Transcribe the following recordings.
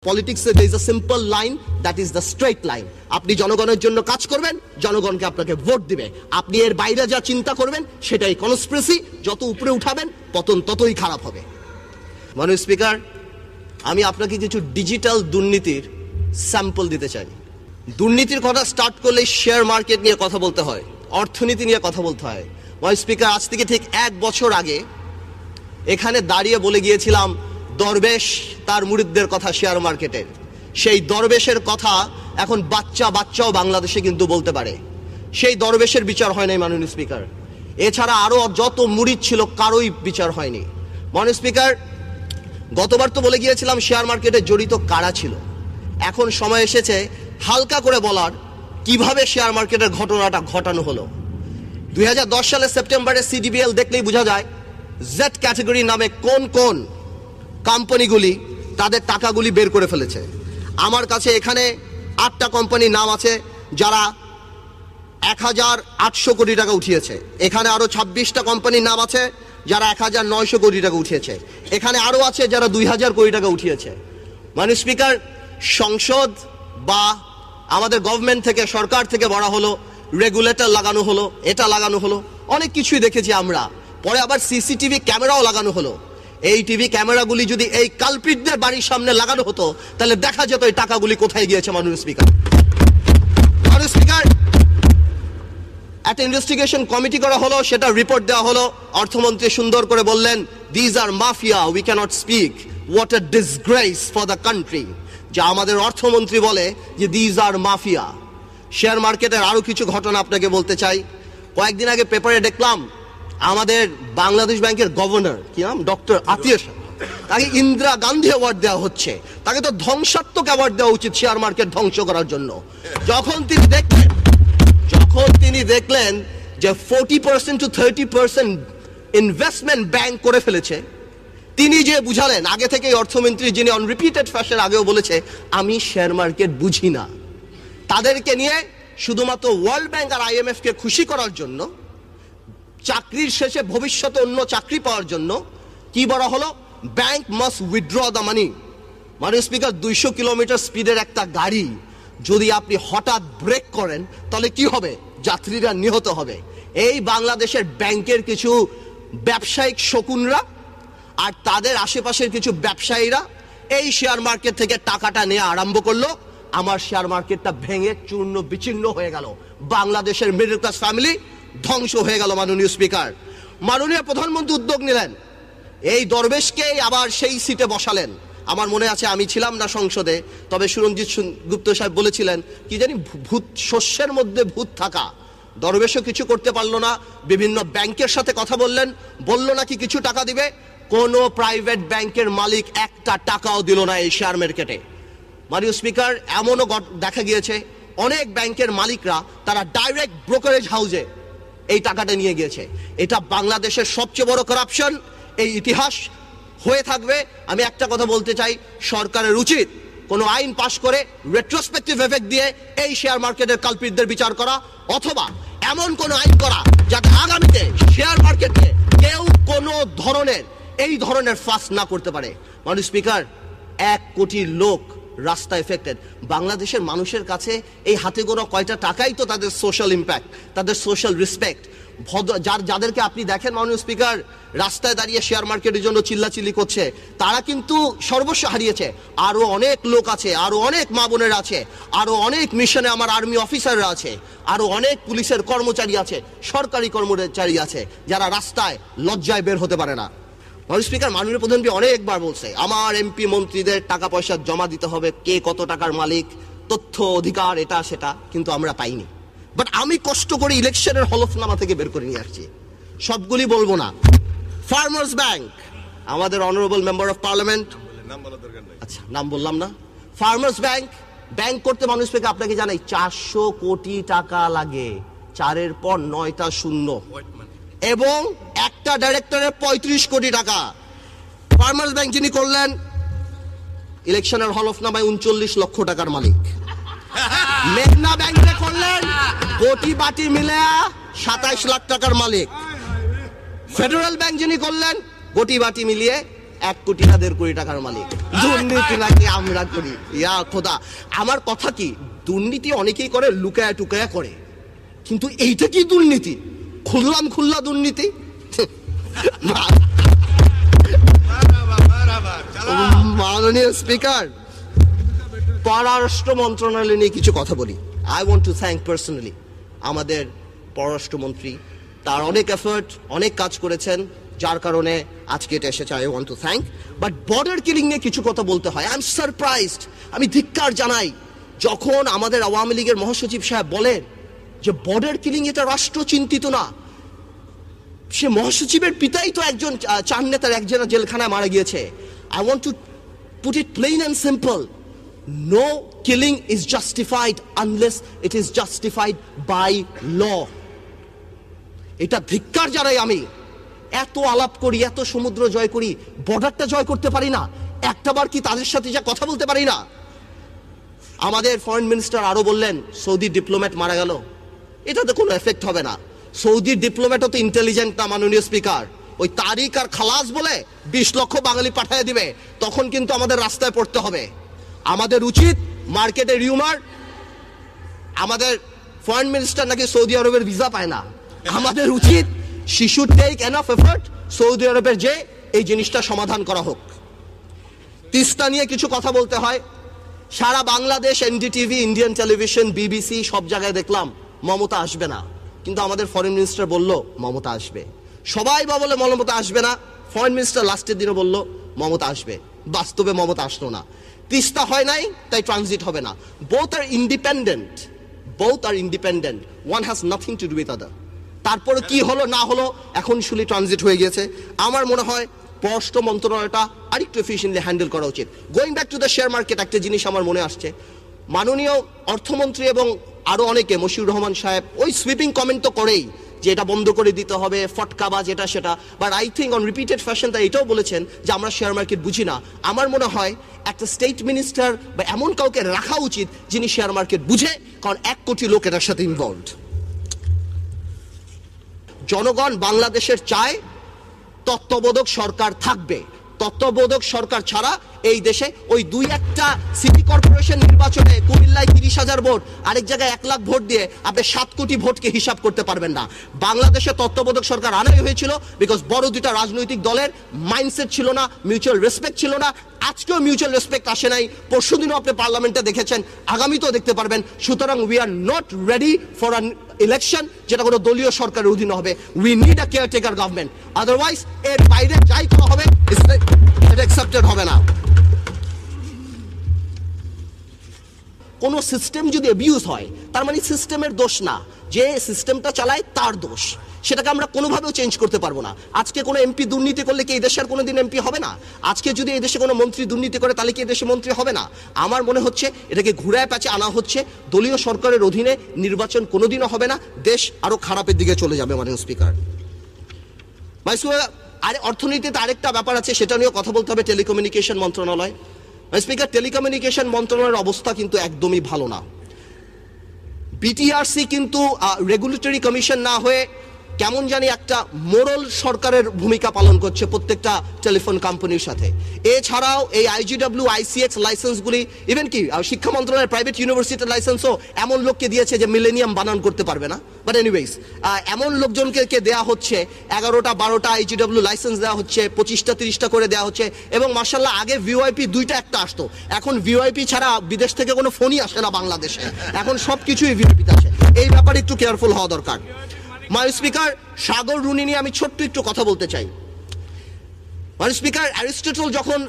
পলিটিক্সে there is a simple line, that is the straight line. আপনি জনগণের জন্য কাজ করবেন, জনগণকে আপনাকে ভোট দিবে। আপনি এর বাইরে যা চিন্তা করবেন সেটাই কনস্পিরেসি। যত উপরে উঠাবেন পতন ততই খারাপ হবে। মাননীয় স্পিকার, আমি আপনাকে কিছু ডিজিটাল দুর্নীতির স্যাম্পল দিতে চাই। দুর্নীতির কথা স্টার্ট করলে শেয়ার মার্কেট নিয়ে কথা বলতে হয়, অর্থনীতি নিয়ে কথা বলতে হয়। মাননীয় স্পিকার, আজ থেকে ঠিক 1 বছর আগে এখানে দাঁড়িয়ে বলে গিয়েছিলাম দরবেশ তার মুরিদদের কথা শেয়ার মার্কেটের। সেই দরবেশের কথা এখন বাচ্চাও বাংলাদেশে কিন্তু বলতে পারে। সেই দরবেশের বিচার হয় নাই মাননীয় স্পিকার। এছাড়া আরো যত মুরিদ ছিল কারোই বিচার হয়নি। মাননীয় স্পিকার, গতবার তো বলে গিয়েছিলাম শেয়ার মার্কেটে জড়িত কারা ছিল। এখন সময় এসেছে হালকা করে বলার কিভাবে শেয়ার মার্কেটের ঘটনাটা ঘটানো হলো। 2010 সালের সেপ্টেম্বরে সিডিবিএল দেখলেই বোঝা যায় জেড ক্যাটাগরি নামে কোন কোন কোম্পানিগুলি তাদের টাকাগুলি বের করে ফেলেছে। আমার কাছে এখানে 8টা কোম্পানির নাম আছে যারা 1800 কোটি টাকা উঠিয়েছে। এখানে আরো 26টা কোম্পানির নাম আছে যারা 1900 কোটি টাকা উঠিয়েছে। এখানে আরো আছে যারা 2000 কোটি টাকা উঠিয়েছে। মাননীয় স্পিকার, সংসদ বা আমাদের গভর্নমেন্ট থেকে, সরকার থেকে বলা হলো, রেগুলেটর লাগানো হলো, এটা লাগানো হলো, অনেক কিছুই দেখেছি আমরা। পরে আবার সিসিটিভি ক্যামেরাও লাগানো হলো। এই টিভি ক্যামেরাগুলি যদি এই কালপ্রিটদের বাড়ির সামনে লাগানো হতো তাহলে দেখা যেত এই টাকাগুলি কোথায় গিয়েছে। মাননীয় স্পিকার, একটা ইনভেস্টিগেশন কমিটি করা হলো, সেটা রিপোর্ট দেওয়া হলো। অর্থমন্ত্রী সুন্দর করে বললেন, these are mafia, we cannot speak, what a disgrace for the country. যা আমাদের অর্থমন্ত্রী বলে যে দিজ আর মাফিয়া। শেয়ার মার্কেটের আরো কিছু ঘটনা আপনাকে বলতে চাই। কয়েকদিন আগে পেপারে দেখলাম আমাদের বাংলাদেশ ব্যাংকের গভর্নর, কি নাম, ডক্টর আতিয়ার, তাকে ইন্দিরা গান্ধী অ্যাওয়ার্ড দেওয়া হচ্ছে। তাকে তো ধ্বংসাত্মক অ্যাওয়ার্ড দেওয়া উচিত শেয়ার মার্কেট ধ্বংস করার জন্য। যখন তিনি দেখলেন যে 40% to 30% ইনভেস্টমেন্ট ব্যাংক করে ফেলেছে, তিনি যে বুঝালেন, আগে থেকে অর্থমন্ত্রী যিনি অন রিপিটেড ফ্যাশন আগেও বলেছে আমি শেয়ার মার্কেট বুঝি না, তাদেরকে নিয়ে শুধুমাত্র ওয়ার্ল্ড ব্যাংক আর IMF কে খুশি করার জন্য, চাকরির শেষে ভবিষ্যতে অন্য চাকরি পাওয়ার জন্য কি বলা হলো, bank must withdraw the money. মাননীয় স্পিকার, 200 কিলোমিটার স্পিডের একটা গাড়ি যদি আপনি হঠাৎ ব্রেক করেন তাহলে কি হবে? যাত্রীরা নিহত হবে। এই বাংলাদেশের ব্যাংকের কিছু ব্যবসায়িক শকুনরা আর তাদের আশেপাশের কিছু ব্যবসায়ীরা এই শেয়ার মার্কেট থেকে টাকাটা নেওয়া আরম্ভ করলো। আমার শেয়ার মার্কেটটা ভেঙে চূর্ণ বিচ্ছিন্ন হয়ে গেল। বাংলাদেশের মিডল ক্লাস ফ্যামিলি ধ্বংস হয়ে গেল। মাননীয় স্পিকার, মাননীয় প্রধানমন্ত্রী উদ্যোগ নিলেন, এই দরবেশকে আবার সেই সিটে বসালেন। আমার মনে আছে, আমি ছিলাম না সংসদে, তবে সুরঞ্জিত গুপ্ত সাহেব বলেছিলেন কি জানি, ভূত, শস্যের মধ্যে ভূত থাকা। দরবেশও কিছু করতে পারলো না। বিভিন্ন ব্যাংকের সাথে কথা বললেন, বললো নাকি কিছু টাকা দিবে। কোনো প্রাইভেট ব্যাংকের মালিক একটা টাকাও দিল না এই শেয়ার মার্কেটে। মাননীয় স্পিকার, এমনও দেখা গিয়েছে অনেক ব্যাংকের মালিকরা তারা ডাইরেক্ট ব্রোকারেজ হাউসে এই টাকাটা নিয়ে গিয়েছে। এটা বাংলাদেশের সবচেয়ে বড় কারাপশন, এই ইতিহাস হয়ে থাকবে। আমি একটা কথা বলতে চাই, সরকারের উচিত কোনো আইন পাশ করে রেট্রোস্পেক্টিভ এফেক্ট দিয়ে এই শেয়ার মার্কেটের কালপ্রিটদের বিচার করা, অথবা এমন কোন আইন করা যাতে আগামীতে শেয়ার মার্কেটে কেউ কোনো ধরনের এই ধরনের ফাঁস না করতে পারে। মাননীয় স্পিকার, 1 কোটি লোক রাস্তা এফেক্টেড। বাংলাদেশের মানুষের কাছে এই হাতে গোনা কয়টা টাকাই তো তাদের সোশ্যাল ইম্প্যাক্ট, তাদের সোশ্যাল রেসপেক্ট। যাদেরকে আপনি দেখেন মাননীয় স্পিকার রাস্তায় দাঁড়িয়ে শেয়ার মার্কেটের জন্য চিল্লাচিল্লি করছে, তারা কিন্তু সর্বস্ব হারিয়েছে। আরো অনেক লোক আছে, আরো অনেক মা বোনের আছে, আরো অনেক মিশনে আমার আর্মি অফিসাররা আছে, আরো অনেক পুলিশের কর্মচারী আছে, সরকারি কর্মচারী আছে, যারা রাস্তায় লজ্জায় বের হতে পারে না। মাননীয় স্পিকার, মাননীয় প্রধানমন্ত্রী অনেকবার বলছে আমার MP মন্ত্রীদের টাকা পয়সা জমা দিতে হবে, কে কত টাকার মালিক, তথ্য অধিকার, এটা সেটা, কিন্তু আমরা পাইনি। বাট আমি কষ্ট করে ইলেকশনের হলফনামা থেকে বের করে নিয়ে আসছি, সবগুলি বলবো না। ফার্মার্স ব্যাংক, আমাদের অনারেবল মেম্বার অফ পার্লামেন্ট, আচ্ছা নাম বললাম না। ফার্মার্স ব্যাংক করতে মাননীয় স্পিকার আপনাকে জানাই 400 কোটি টাকা লাগে, 4-এর পর 9টা শূন্য, এবং একটা ডাইরেক্টরের 35 কোটি টাকা। ফার্মার্স ব্যাংক যিনি করলেন, ইলেকশনের হলফনামায় 39 লক্ষ টাকার মালিক। মেঘনা ব্যাংকে করলেন, কোটি বাটি মিলে 27 লাখ টাকার মালিক। ফেডারেল ব্যাংক যিনি করলেন, কোটি বাটি মিলিয়ে 1 কোটি না 1.5 কোটি টাকার মালিক। দুর্নীতি নাকি আমরা করি? ইয়া খোদা, আমার কথা কি, দুর্নীতি অনেকেই করে, লুকায়া টুকায়া করে, কিন্তু এইটা কি দুর্নীতি? খুল্লা দুর্নীতি। মাননীয় স্পিকার, পররাষ্ট্র মন্ত্রণালয় নিয়ে কিছু কথা বলি। I want to thank personally আমাদের পররাষ্ট্রমন্ত্রী, তার অনেক এফর্ট, অনেক কাজ করেছেন, যার কারণে আজকে এটা এসেছে। I want to thank. But border killing নিয়ে কিছু কথা বলতে হয়। আই এম সারপ্রাইজড, আমি ধিক্কার জানাই যখন আমাদের আওয়ামী লীগের মহাসচিব সাহেব বলেন যে বর্ডার কিলিং এটা রাষ্ট্র চিন্তিত না। সে মহাসচিবের পিতাই তো একজন চার নেতার একজন জেলখানায় মারা গিয়েছে। I want to put it plain and simple, no killing is justified unless it is justified by law. এটা ধিক্কার জানাই আমি। এত আলাপ করি, এত সমুদ্র জয় করি, বর্ডারটা জয় করতে পারি না? একটাবার কি তাদের সাথে যা কথা বলতে পারি না? আমাদের ফরেন মিনিস্টার আরো বললেন সৌদি ডিপ্লোম্যাট মারা গেল, এটাতে কোনো এফেক্ট হবে না। সৌদির ডিপ্লোম্যাটও তো ইন্টেলিজেন্ট না মাননীয় স্পিকার। ওই তারিক আর খালাস বলে 20 লক্ষ বাঙালি পাঠিয়ে দিবে, তখন কিন্তু আমাদের রাস্তায় পড়তে হবে। আমাদের উচিত মার্কেটে রিউমার, আমাদের ফরেন মিনিস্টার নাকি সৌদি আরবের ভিসা পায় না, আমাদের উচিত শিশু টেক এনাফ এফর্ট সৌদি আরবের যে এই জিনিসটা সমাধান করা হোক। তিস্তা নিয়ে কিছু কথা বলতে হয়। সারা Bangladesh NDTV, Indian television, BBC সব জায়গায় দেখলাম মমতা আসবে না, কিন্তু আমাদের ফরেন মিনিস্টার বলল মমতা আসবে। সবাই বলে মমতা আসবে না, ফরেন মিনিস্টার লাস্টের দিনে বলল মমতা আসবে, বাস্তবে মমতা আসলো না। তিস্তা হয় নাই, তাই ট্রানজিট হবে না। Both are independent, one has nothing to do with other. তারপরে কি হলো না হলো, এখন শুলি ট্রানজিট হয়ে গিয়েছে। আমার মনে হয় পররাষ্ট্র মন্ত্রণালয়টা আরেকটু এফিশিয়েন্টলি হ্যান্ডেল করা উচিত। Going back to the share market, একটা জিনিস আমার মনে আসছে, মাননীয় অর্থমন্ত্রী এবং আরো অনেকে, মশিউর রহমান সাহেব ওই সুইপিং কমেন্ট তো করেই যে এটা বন্ধ করে দিতে হবে, ফটকাবাজ এটা সেটা, but I think on repeated fashion তারা এটাও বলেছেন যে আমরা শেয়ার মার্কেট বুঝি না। আমার মনে হয় একটা স্টেট মিনিস্টার বা এমন কাউকে রাখা উচিত যিনি শেয়ার মার্কেট বুঝে, কারণ 1 কোটি লোক এটার সাথে ইনভলভড। জনগণ বাংলাদেশের চায় তত্ত্বাবধায়ক সরকার থাকবে। তত্ত্বাবধায়ক সরকার ছাড়া এই দেশে ওই 2-1টা সিটি কর্পোরেশন নির্বাচনে কুমিল্লায় 30,000 ভোট, আরেক জায়গায় 1 লাখ ভোট দিয়ে আপনি 7 কোটি ভোটকে হিসাব করতে পারবেন না। বাংলাদেশে তত্ত্বাবধায়ক সরকার আনাই হয়েছিল বিকজ বড় দুইটা রাজনৈতিক দলের মাইন্ডসেট ছিল না, মিউচুয়াল রেসপেক্ট ছিল না। আজকেও মিউচুয়াল রেসপেক্ট আসে নাই, পরশুদিনও আপনি পার্লামেন্টে দেখেছেন, আগামীতেও দেখতে পারবেন। সুতরাং we are not ready for an election যেটা কোনো দলীয় সরকারের অধীনে হবে। We need a caretaker government, otherwise এর বাইরে যাই করা হবে এটা অ্যাকসেপ্টেড হবে না। কোন সিস্টেম যদি অ্যাবিউজ হয় তার মানে সিস্টেমের দোষ না, যে সিস্টেমটা চালায় তার দোষ। সেটাকে আমরা কোনোভাবেও চেঞ্জ করতে পারবো না। আজকে কোনো এমপি দুর্নীতি করলে কি এই দেশের কোনোদিন এমপি হবে না? আজকে যদি এই দেশে কোনো মন্ত্রী দুর্নীতি করে তাহলে কি এই দেশে মন্ত্রী হবে না? আমার মনে হচ্ছে এটাকে ঘুরায় প্যাচে আনা হচ্ছে। দলীয় সরকারের অধীনে নির্বাচন কোনোদিনও হবে না, দেশ আরো খারাপের দিকে চলে যাবে। মাননীয় স্পিকার, আর অর্থনীতিতে আরেকটা ব্যাপার আছে, সেটা নিয়েও কথা বলতে হবে। টেলিকমিউনিকেশন মন্ত্রণালয়, স্পিকার, টেলিকমিউনিকেশন মন্ত্রণালয়ের অবস্থা কিন্তু একদমই ভালো না। বিটিআরসি কিন্তু রেগুলেটরি কমিশন না হয়ে কেমন জানি একটা মোরাল সরকারের ভূমিকা পালন করছে প্রত্যেকটা টেলিফোন কোম্পানির সাথে। এছাড়াও এই আইজিডব্লিউ, আইসিএক্স লাইসেন্সগুলি, ইভেন কি শিক্ষা মন্ত্রণালয়ের প্রাইভেট ইউনিভার্সিটির লাইসেন্সও এমন লোককে দিয়েছে যে মিলেনিয়াম বানান করতে পারবে না। বাট এনিওয়েজ, এমন লোকজনকে দেয়া হচ্ছে, 11টা 12টা আইজিডব্লিউ লাইসেন্স দেওয়া হচ্ছে, 25টা 30টা করে দেওয়া হচ্ছে। এবং মার্শাল্লাহ, আগে ভিওআইপি 2টা 1টা আসতো, এখন ভিওআইপি ছাড়া বিদেশ থেকে কোনো ফোনই আসে না বাংলাদেশে, এখন সব কিছুই ভিওআইপিতে আসে। এই ব্যাপারে একটু কেয়ারফুল হওয়া দরকার। মাই স্পিকার, সাগর রুনি নিয়ে আমি ছোট্ট একটু কথা বলতে চাই। মাই স্পিকার, অ্যারিস্টটল যখন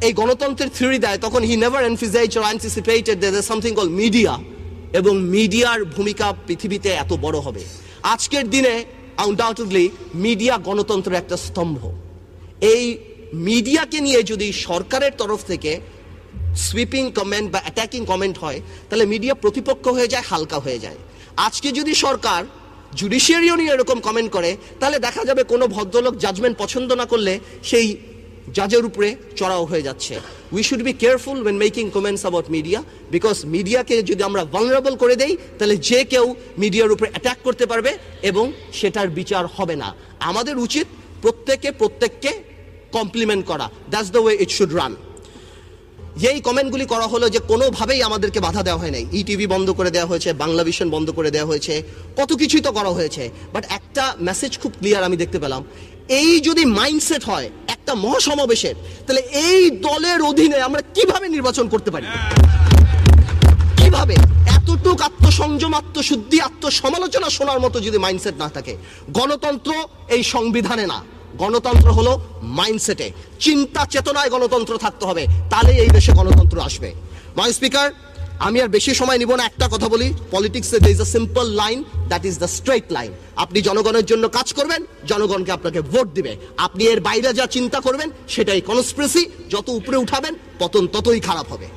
এই গণতন্ত্রের থিওরি দেয় তখন he never emphasized or anticipated that there something called media, এবং মিডিয়ার ভূমিকা পৃথিবীতে এত বড় হবে। আজকের দিনে আনডাউটেডলি মিডিয়া গণতন্ত্রের একটা স্তম্ভ। এই মিডিয়াকে নিয়ে যদি সরকারের তরফ থেকে সুইপিং কমেন্ট বা অ্যাটাকিং কমেন্ট হয় তাহলে মিডিয়া প্রতিপক্ষ হয়ে যায়, হালকা হয়ে যায়। আজকে যদি সরকার জুডিশিয়ারিও নিয়ে এরকম কমেন্ট করে তাহলে দেখা যাবে কোনো ভদ্রলোক জাজমেন্ট পছন্দ না করলে সেই জাজের উপরে চড়াও হয়ে যাচ্ছে। We should be careful when making comments about media, because মিডিয়াকে যদি আমরা ভালনারেবল করে দেই তাহলে যে কেউ মিডিয়ার উপরে অ্যাটাক করতে পারবে এবং সেটার বিচার হবে না। আমাদের উচিত প্রত্যেককে কমপ্লিমেন্ট করা, that's the way it should run. এই কমেন্টগুলি করা হলো যে কোনোভাবেই আমাদেরকে বাধা দেওয়া হয় নাই, ইটিভি বন্ধ করে দেওয়া হয়েছে, বাংলা ভিশন বন্ধ করে দেওয়া হয়েছে, কত কিছুই তো করা হয়েছে, বাট একটা মেসেজ খুব ক্লিয়ার আমি দেখতে পেলাম, এই যদি মাইন্ডসেট হয় একটা মহাসমাবেশের, তাহলে এই দলের অধীনে আমরা কিভাবে নির্বাচন করতে পারি, কিভাবে? এতটুক আত্মসংযম, আত্মশুদ্ধি, আত্মসমালোচনা শোনার মতো যদি মাইন্ডসেট না থাকে। গণতন্ত্র এই সংবিধানে না, গণতন্ত্র হলো মাইন্ডসেটে, চিন্তা চেতনায় গণতন্ত্র থাকতে হবে, তাহলে এই দেশে গণতন্ত্র আসবে। মাই স্পিকার, আমি আর বেশি সময় নিব না, একটা কথা বলি, পলিটিক্সে there is a simple line, that is the straight line. আপনি জনগণের জন্য কাজ করবেন, জনগণকে আপনাকে ভোট দিবে। আপনি এর বাইরে যা চিন্তা করবেন সেটাই কনস্পিরেসি, যত উপরে উঠাবেন পতন ততই খারাপ হবে।